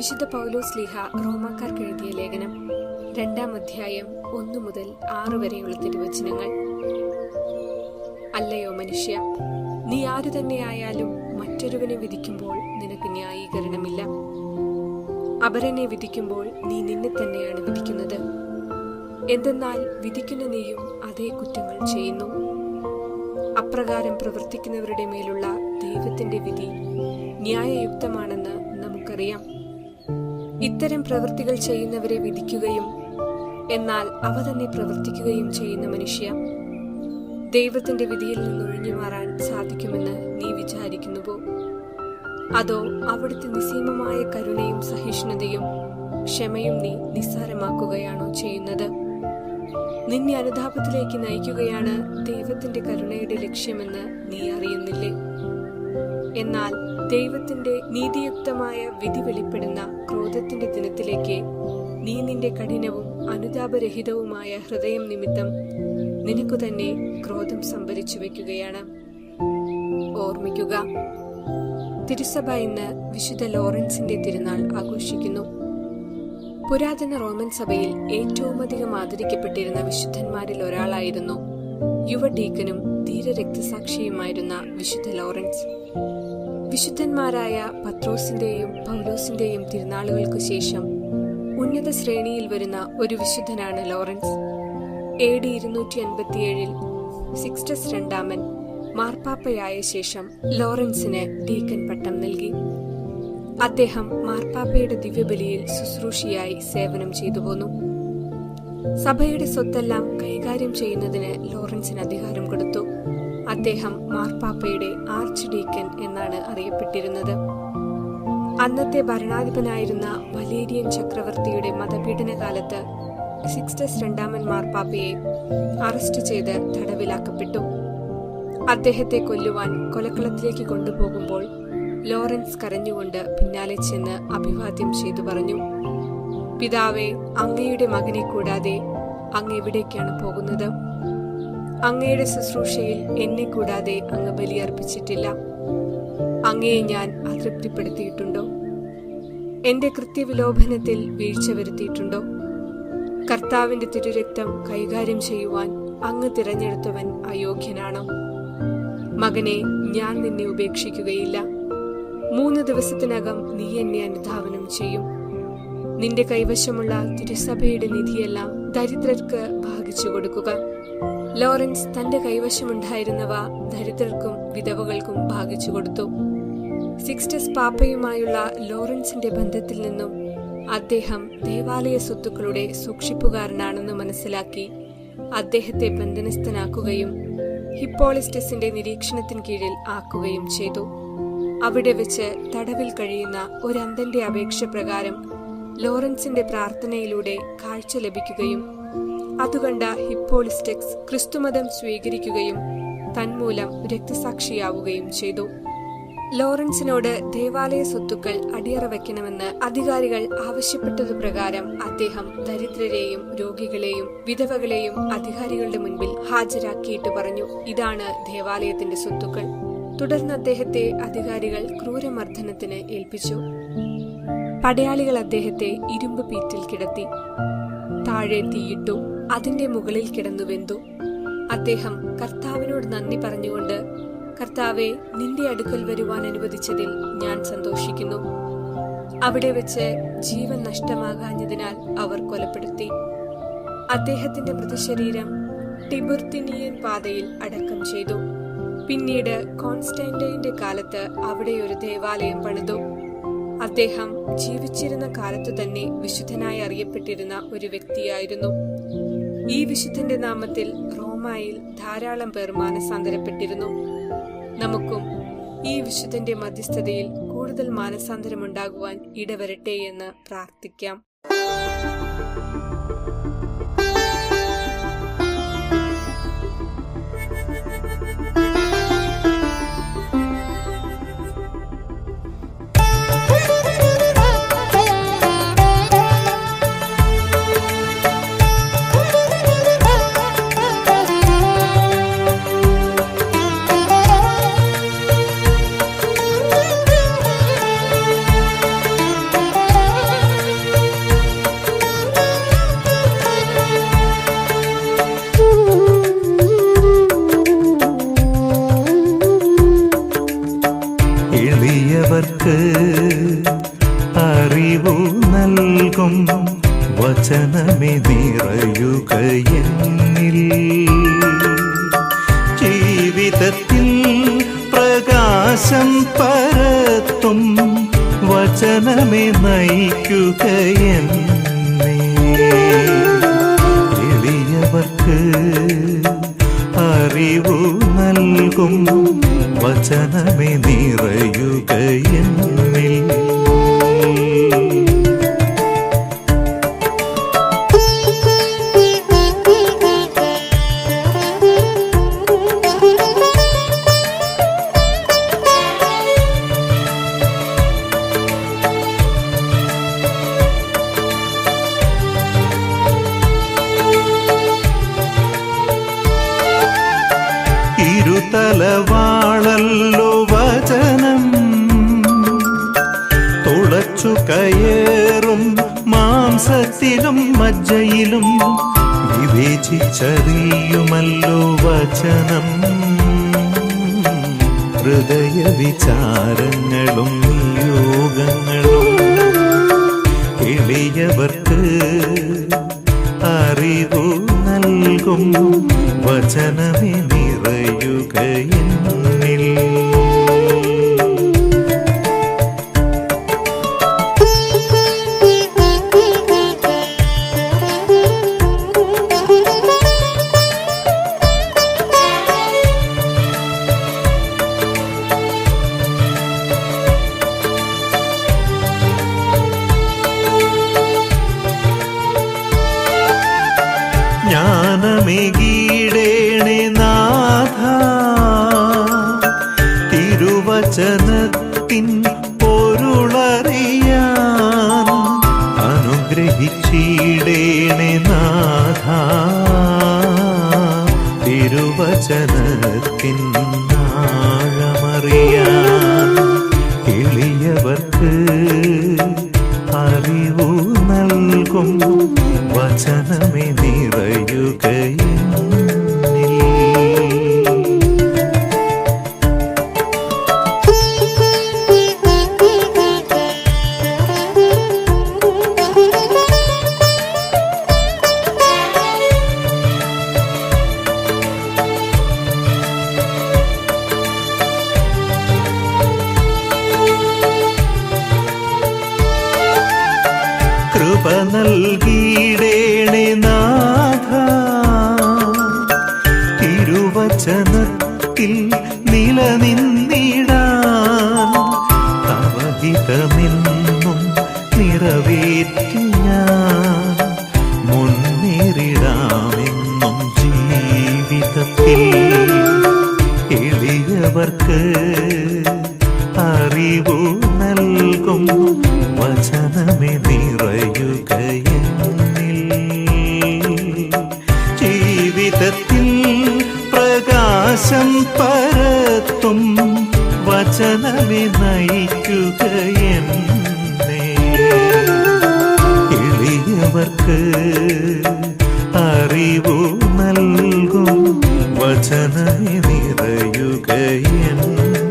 വിശുദ്ധ പൗലോസ് ശ്ലീഹ റോമാക്കാർക്ക് എഴുതിയ ലേഖനം 2-ാം അധ്യായം 1 മുതൽ 6 വരെയുള്ള തിരുവചനങ്ങൾ. അല്ലയോ മനുഷ്യ, നീ ആരു തന്നെയായാലും മറ്റൊരുവനെ വിധിക്കുമ്പോൾ നിനക്ക് ന്യായീകരണമില്ല. അപരനെ വിധിക്കുമ്പോൾ നീ നിന്നെ തന്നെയാണ് വിധിക്കുന്നത്. എന്തെന്നാൽ വിധിക്കുന്ന നീയും അതേ കുറ്റങ്ങൾ ചെയ്യുന്നു. അപ്രകാരം പ്രവർത്തിക്കുന്നവരുടെ മേലുള്ള ദൈവത്തിന്റെ വിധി ന്യായയുക്തമാണെന്ന് നമുക്കറിയാം. ഇത്തരം പ്രവൃത്തികൾ ചെയ്യുന്നവരെ വിധിക്കുകയും എന്നാൽ അവ തന്നെ പ്രവർത്തിക്കുകയും ചെയ്യുന്ന മനുഷ്യ, ദൈവത്തിന്റെ വിധിയിൽ നിന്നൊഴിഞ്ഞു മാറാൻ സാധിക്കുമെന്ന് നീ വിചാരിക്കുന്നുവോ? അതോ അവിടുത്തെ നിസ്സീമമായ കരുണയും സഹിഷ്ണുതയും ക്ഷമയും നീ നിസ്സാരമാക്കുകയാണോ ചെയ്യുന്നത്? നിന്നെ അനുതാപത്തിലേക്ക് നയിക്കുകയാണ് ദൈവത്തിന്റെ കരുണയുടെ ലക്ഷ്യമെന്ന് നീ അറിയുന്നില്ലേ? എന്നാൽ ദൈവത്തിന്റെ നീതിയുക്തമായ വിധി വെളിപ്പെടുന്ന ക്രോധത്തിന്റെ ദിനത്തിലേക്ക് നീ നിന്റെ കഠിനവും അനുതാപരഹിതവുമായ ഹൃദയം നിമിത്തം നിനക്കു തന്നെ ക്രോധം സംഭരിച്ചു വെക്കുകയാണ്. ഓർമ്മിക്കുക, തിരുസഭ ഇന്ന് വിശുദ്ധ ലോറൻസിന്റെ തിരുനാൾ ആഘോഷിക്കുന്നു. പുരാതന റോമൻ സഭയിൽ ഏറ്റവുമധികം ആദരിക്കപ്പെട്ടിരുന്ന വിശുദ്ധന്മാരിൽ ഒരാളായിരുന്നു യുവ ഡീക്കനും ധീരരക്തസാക്ഷിയുമായിരുന്ന വിശുദ്ധ ലോറൻസ്. വിശുദ്ധന്മാരായ പത്രോസിന്റെയും പൗലോസിന്റെയും തിരുനാളുകൾക്കു ശേഷം ഉന്നത ശ്രേണിയിൽ വരുന്ന ഒരു വിശുദ്ധനാണ് ലോറൻസ്. AD 257 സിക്സ്റ്റസ് രണ്ടാമൻ മാർപ്പാപ്പയായ ശേഷം ലോറൻസിന് ഡീക്കൻ പട്ടം നൽകി. അദ്ദേഹം മാർപ്പാപ്പയുടെ ദിവ്യബലിയിൽ ശുശ്രൂഷയായി സേവനം ചെയ്തു പോന്നു. സഭയുടെ സ്വത്തെല്ലാം കൈകാര്യം ചെയ്യുന്നതിന് ലോറൻസിന് അധികാരം കൊടുത്തു. അദ്ദേഹം മാർപ്പാപ്പയുടെ ആർച്ച് ഡീക്കൻ എന്നാണ് അറിയപ്പെട്ടിരുന്നത്. അന്നത്തെ ഭരണാധിപനായിരുന്ന വലേരിയൻ ചക്രവർത്തിയുടെ മതപീഡന കാലത്ത് സിക്സ്റ്റസ് രണ്ടാമൻ മാർപ്പാപ്പയെ അറസ്റ്റ് ചെയ്ത് തടവിലാക്കപ്പെട്ടു. അദ്ദേഹത്തെ കൊല്ലുവാൻ കൊലക്കളത്തിലേക്ക് കൊണ്ടുപോകുമ്പോൾ ലോറൻസ് കരഞ്ഞുകൊണ്ട് പിന്നാലെ ചെന്ന് അഭിവാദ്യം ചെയ്തു പറഞ്ഞു: പിതാവേ, അങ്ങയുടെ മകനെ കൂടാതെ അങ്ങ് എവിടേക്കാണ് പോകുന്നത്? അങ്ങയുടെ ശുശ്രൂഷയിൽ എന്നെ കൂടാതെ അങ്ങ് ബലിയർപ്പിച്ചിട്ടില്ല. അങ്ങയെ ഞാൻ അതൃപ്തിപ്പെടുത്തിയിട്ടുണ്ടോ? എന്റെ കൃത്യവിലോഭനത്തിൽ വീഴ്ച വരുത്തിയിട്ടുണ്ടോ? കർത്താവിന്റെ തിരുരക്തം കൈകാര്യം ചെയ്യുവാൻ അങ്ങ് തിരഞ്ഞെടുത്തവൻ അയോഗ്യനാണോ? മകനെ, ഞാൻ നിന്നെ ഉപേക്ഷിക്കുകയില്ല. 3 ദിവസത്തിനകം നീ എന്നെ അനുധാവനം ചെയ്യും. നിന്റെ കൈവശമുള്ള തിരുസഭയുടെ നിധിയെല്ലാം ദരിദ്രർക്ക് ഭാഗിച്ചു കൊടുക്കുക. ലോറൻസ് തന്റെ കൈവശമുണ്ടായിരുന്നവ ദരിദ്രർക്കും വിധവകൾക്കും ഭാഗിച്ചു കൊടുത്തു. സിക്സ്റ്റസ് പാപ്പയുമായുള്ള ലോറൻസിന്റെ ബന്ധത്തിൽ നിന്നും അദ്ദേഹം ദേവാലയ സ്വത്തുക്കളുടെ സൂക്ഷിപ്പുകാരനാണെന്ന് മനസ്സിലാക്കി അദ്ദേഹത്തെ ബന്ധനസ്ഥനാക്കുകയും ഹിപ്പോളിസ്റ്റസിന്റെ നിരീക്ഷണത്തിന് കീഴിൽ ആക്കുകയും ചെയ്തു. അവിടെ വെച്ച് തടവിൽ കഴിയുന്ന ഒരു അന്ധന്റെ അപേക്ഷ പ്രകാരം ലോറൻസിന്റെ പ്രാർത്ഥനയിലൂടെ കാഴ്ച ലഭിക്കുകയും അതുകണ്ട ഹിപ്പോളിസ്റ്റക്സ് ക്രിസ്തുമതം സ്വീകരിക്കുകയും തന്മൂലം രക്തസാക്ഷിയാവുകയും ചെയ്തു. ലോറൻസിനോട് ദേവാലയ സ്വത്തുക്കൾ അടിയറ വയ്ക്കണമെന്ന് അധികാരികൾ ആവശ്യപ്പെട്ടതു പ്രകാരം അദ്ദേഹം ദരിദ്രരെയും രോഗികളെയും വിധവകളെയും അധികാരികളുടെ മുൻപിൽ ഹാജരാക്കിയിട്ട് പറഞ്ഞു: ഇതാണ് ദേവാലയത്തിന്റെ സ്വത്തുക്കൾ. തുടർന്ന് അദ്ദേഹത്തെ അധികാരികൾ ക്രൂരമർദ്ദനത്തിന് ഏൽപ്പിച്ചു. പടയാളികൾ അദ്ദേഹത്തെ ഇരുമ്പ് പീറ്റിൽ കിടത്തി. താഴെ തീയിട്ടു. അതിന്റെ മുകളിൽ കിടന്നു വെന്തു. അദ്ദേഹം കർത്താവിനോട് നന്ദി പറഞ്ഞുകൊണ്ട്: കർത്താവെ, നിന്റെ അടുക്കൽ വരുവാൻ അനുവദിച്ചതിൽ ഞാൻ സന്തോഷിക്കുന്നു. അവിടെ വെച്ച് ജീവൻ നഷ്ടമാകാഞ്ഞതിനാൽ അവർ കൊലപ്പെടുത്തി. അദ്ദേഹത്തിന്റെ മൃതശരീരം ടിബുർത്തിനിയൻ പാതയിൽ അടക്കം ചെയ്തു. പിന്നീട് കോൺസ്റ്റാന്റൈന്റെ കാലത്ത് അവിടെ ഒരു ദേവാലയം പണിതു. അദ്ദേഹം ജീവിച്ചിരുന്ന കാലത്തു തന്നെ വിശുദ്ധനായി അറിയപ്പെട്ടിരുന്ന ഒരു വ്യക്തിയായിരുന്നു. ഈ വിശുദ്ധന്റെ നാമത്തിൽ റോമായിൽ ധാരാളം പേർ മാനസാന്തരപ്പെട്ടിരുന്നു. നമുക്കും ഈ വിശുദ്ധന്റെ മധ്യസ്ഥതയിൽ കൂടുതൽ മാനസാന്തരമുണ്ടാകുവാൻ ഇടവരട്ടെ എന്ന് പ്രാർത്ഥിക്കാം. നൽകും വചനമേ നിറയുക എന്നിൽ. ജീവിതത്തിൽ പ്രകാശം പരത്തും വചനമേ നയിക്കുക എന്നെ. എളിയവർക്ക് അറിവു നൽകും വചനമേ നിറയുക എന്നിൽ. ഇരുതലവാളല്ലോ വചനം, തുളച്ചു കയറും മാംസത്തിലും മജ്ജയിലും വിവേചിച്ചറിയുമല്ലോ വചനം. ഹൃദയ വിചാരങ്ങളും യോഗങ്ങളും എളിയവർക്ക് അറിവു നൽകും വചനമേ നിറയുക എന്നിൽ. ജ്ഞാനമേകീടേണേ നാഥ, തിരുവചനത്തിൻ പൊരുളറിയാൻ അനുഗ്രഹിച്ചിടേണേ നാഥ. തിരുവചനത്തിൻ ആഴമറിയാൻ എളിയവർക്ക് അറിവു നൽകും വചനമേ നിറയുക എന്നിൽ. കൃപ നൽകിയിടേണേ നാഥ, തിരുവചനത്തിൽ നിലനിന്നിടാൻ. തവഹിതമെന്നും നിറവേറ്റി ഞാൻ മുന്നേറിടാമെന്നും ജീവിതത്തിൽ. എളിയവർക്ക് അറിവു നൽകും വചനമേ നിറയുക എന്നിൽ. ജീവിതത്തിൽ പ്രകാശം പരത്തും വചനമേ നയിക്കുക എന്നെ. എളിയവർക്ക് അറിവു നൽകും വചനമേ നിറയുക എന്നിൽ.